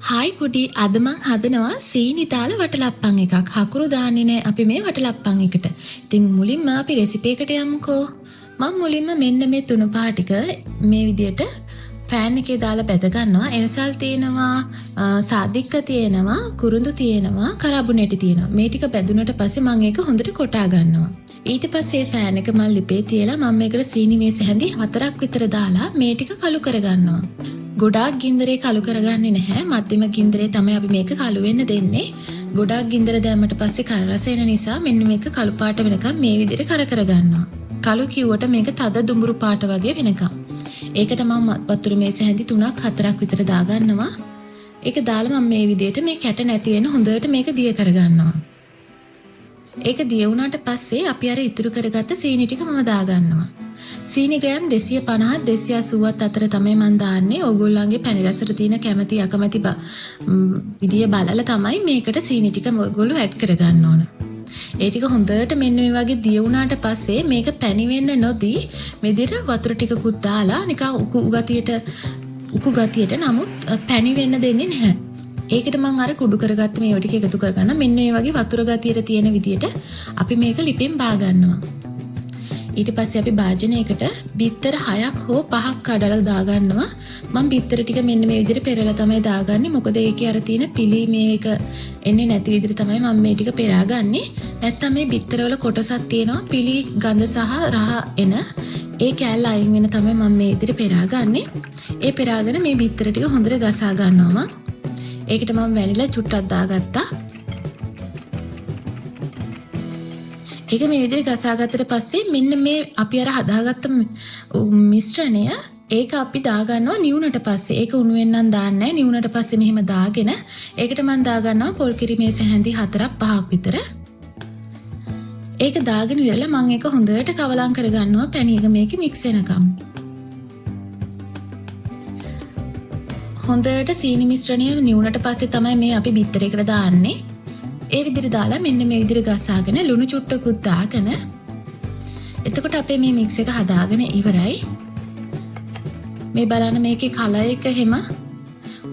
Hi පුඩි අද මං හදනවා සීනි දාලා වටලප්පන් එකක්. හකුරු දාන්නේ නැහැ අපි මේ වටලප්පන් එකට. ඉතින් මුලින්ම අපි රෙසිපි එකට යමුකෝ. මම මුලින්ම මෙන්න මේ තුන පහ ටික මේ විදියට පෑන් එකේ දාලා බැද ගන්නවා. එනසල් තියෙනවා, සාදික්ක තියෙනවා, කුරුඳු තියෙනවා, කරාබුනේටි තියෙනවා. මේ ටික බැදුනට පස්සේ මම ඒක හොඳට කොටා ගන්නවා. ඊට පස්සේ ෆෑන් එක මම ලිපේ තියලා මම මේකට සීනි මේස හැඳි 4ක් විතර දාලා මේ ටික කළු කරගන්නවා. ගොඩාක් ගින්දරේ කළු කරගන්නේ නැහැ. මධ්‍යම ගින්දරේ තමයි අපි මේක කළු වෙන්න දෙන්නේ. ගොඩාක් ගින්දර දැම්මට පස්සේ කර රස එන නිසා මෙන්න මේක කළු පාට වෙනකම් මේ විදිහට කර ගන්නවා. කළු කිව්වට මේක තද දුඹුරු පාට වගේ වෙනකම්. ඒකට මම වතුර මේස හැඳි 3ක් 4ක් විතර දාගන්නවා. ඒක දාලා මම මේ විදිහට මේ කැට නැති වෙන හොඳට මේක දිය කරගන්නවා. ඒක දිය වුණාට පස්සේ අපි අර ඉතුරු කරගත්ත සීනි ටික මම දාගන්නවා. සීනි ග්‍රෑම් 250 280ත් අතර තමයි මම දාන්නේ. ඕගොල්ලන්ගේ පැණි රසට තියෙන කැමැති අකමැති විදිය බලලා තමයි මේකට සීනි ටික ඔයගොල්ලෝ ඇඩ් කරගන්න ඕන. ඒ ටික හොඳට මෙන්න මේ වගේ දිය වුණාට පස්සේ මේක පැණි වෙන්න නොදී මෙදිට වතුර ටිකකුත් දාලා නිකන් උකු ගතියට නමුත් පැණි වෙන්න දෙන්නේ නැහැ. ඒකට මම අර කුඩු කරගත්ත මේ ටික එකතු කරගන්න මෙන්න මේ වගේ වතුර ගතියට තියෙන විදියට අපි මේක ලිපෙන් බා ගන්නවා. ඊට පස්සේ අපි භාජනයකට බිත්තර 6ක් හෝ 5ක් කඩලා දාගන්නවා. මම බිත්තර ටික මෙන්න මේ විදිහට පෙරලා තමයි දාගන්නේ. මොකද ඒකේ අර තියෙන පිලි මේක එන්නේ නැති විදිහට තමයි මම මේ ටික පෙරාගන්නේ. නැත්තම් මේ බිත්තර වල කොටසක් තියෙනවා පිලි ගඳ සහ රහ එන. ඒ කෑල්ල අයින් වෙන තමයි මම මේ විදිහට පෙරාගන්නේ. ඒ පෙරාගෙන මේ බිත්තර ටික හොඳට ගසා ගන්නවා මම. ඒකට මම වැනිලා චුට්ටක් දාගත්තා. ඒක මේ විදිහට ගසාගත්තට පස්සේ මෙන්න මේ අපි අර හදාගත්ත මිශ්‍රණය ඒක අපි දාගන්නවා නිවුනට පස්සේ. ඒක උණු වෙන්නම් දාන්නේ නැහැ. නිවුනට පස්සේ මෙහෙම දාගෙන ඒකට මම දාගන්නවා පොල් කිරි මේස හැඳි 4ක් 5ක් විතර. ඒක දාගෙන ඉවරලා මම ඒක හොඳට කවලම් කරගන්නවා පැණි එක මේකේ මික්ස් වෙනකම්. හොඳට සීනි මිශ්‍රණය නිවුනට පස්සේ තමයි මේ අපි බිත්තරයකට දාන්නේ. ඒ විදිහට දාලා මෙන්න මේ විදිහට ගසාගෙන ලුණු චුට්ටකුත් දාගෙන එතකොට අපේ මේ මික්ස් එක හදාගෙන ඉවරයි. මේ බලන්න මේකේ කලර් එක හැම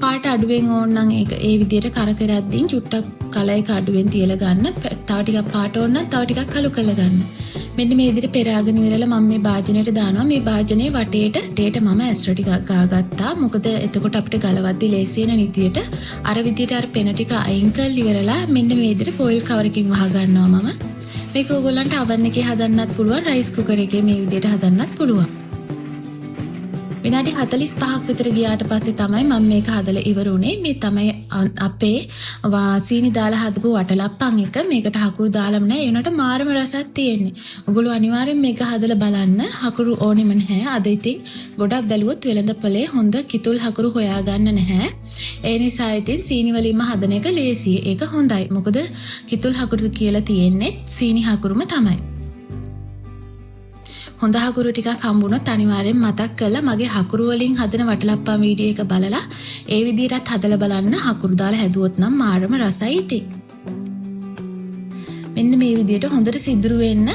පාට අඩුවෙන් ඕන නම් ඒක ඒ විදිහට කර කරද්දී චුට්ටක් කලර් එක අඩුවෙන් තියලා ගන්න. තව ටිකක් පාට ඕන නම් තව ටිකක් කළු කරලා ගන්න. මෙන්න මේ විදිහට පෙරාගෙන ඉවරලා මම මේ භාජනයට දානවා. මේ භාජනයේ වටේට මම ඇස්ට්‍රා ටිකක් ගාගත්තා. මොකද එතකොට අපිට ගලවද්දි ලේසි වෙන විදියට අර විදියට අර පෙන ටික අයින් කරලා ඉවරලා මෙන්න මේ විදිහට ෆොයිල් කවර් එකකින් වහ ගන්නවා මම. මේක ඕගොල්ලන්ට oven එකේ හදන්නත් පුළුවන්, රයිස් කුකර් එකේ මේ විදියට හදන්නත් පුළුවන්. විනාඩි 45ක් විතර ගියාට පස්සේ තමයි මම මේක හදලා ඉවර වුණේ. මේ තමයි අපේ සීනි දාලා හදපු වටලප්පන් එක. මේකට හකුරු දාලම නැහැ. ඒ උනට මාරම රසක් තියෙන්නේ. ඔයගොල්ලෝ අනිවාර්යෙන් මේක හදලා බලන්න. හකුරු ඕනෙම නැහැ. අද ඉතින් ගොඩක් බැලුවොත් වෙළඳපොලේ හොඳ කිතුල් හකුරු හොයාගන්න නැහැ. ඒ නිසා ඉතින් සීනි වලින්ම හදන එක ලේසියි. ඒක හොඳයි. මොකද කිතුල් හකුරු කියලා තියෙන්නේ සීනි හකුරුම තමයි. හොඳ හකුරු ටිකක් හම්බුනොත් අනිවාර්යෙන් මතක් කරලා මගේ හකුරු වලින් හදන වටලප්පන් වීඩියෝ එක බලලා ඒ විදිහටත් හදලා බලන්න. හකුරු දාලා හැදුවොත් නම් මාරම රසයි ඉතින්. මෙන්න මේ විදිහට හොඳට සිදුරු වෙන්න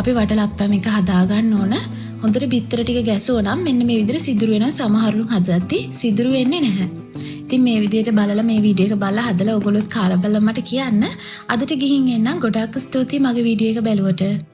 අපි වටලප්පන් එක හදා ගන්න ඕන. හොඳට බිත්තර ටික ගැසුවා නම් මෙන්න මේ විදිහට සිදුරු වෙනවා. සමහරුන් හදද්දි සිදුරු වෙන්නේ නැහැ. ඉතින් මේ විදිහට බලලා මේ වීඩියෝ එක බලලා හදලා ඔයගොල්ලොත් කාලා බලලා මට කියන්න. අදට ගිහින් එන්න. ගොඩාක් ස්තුතියි මගේ වීඩියෝ එක බැලුවට.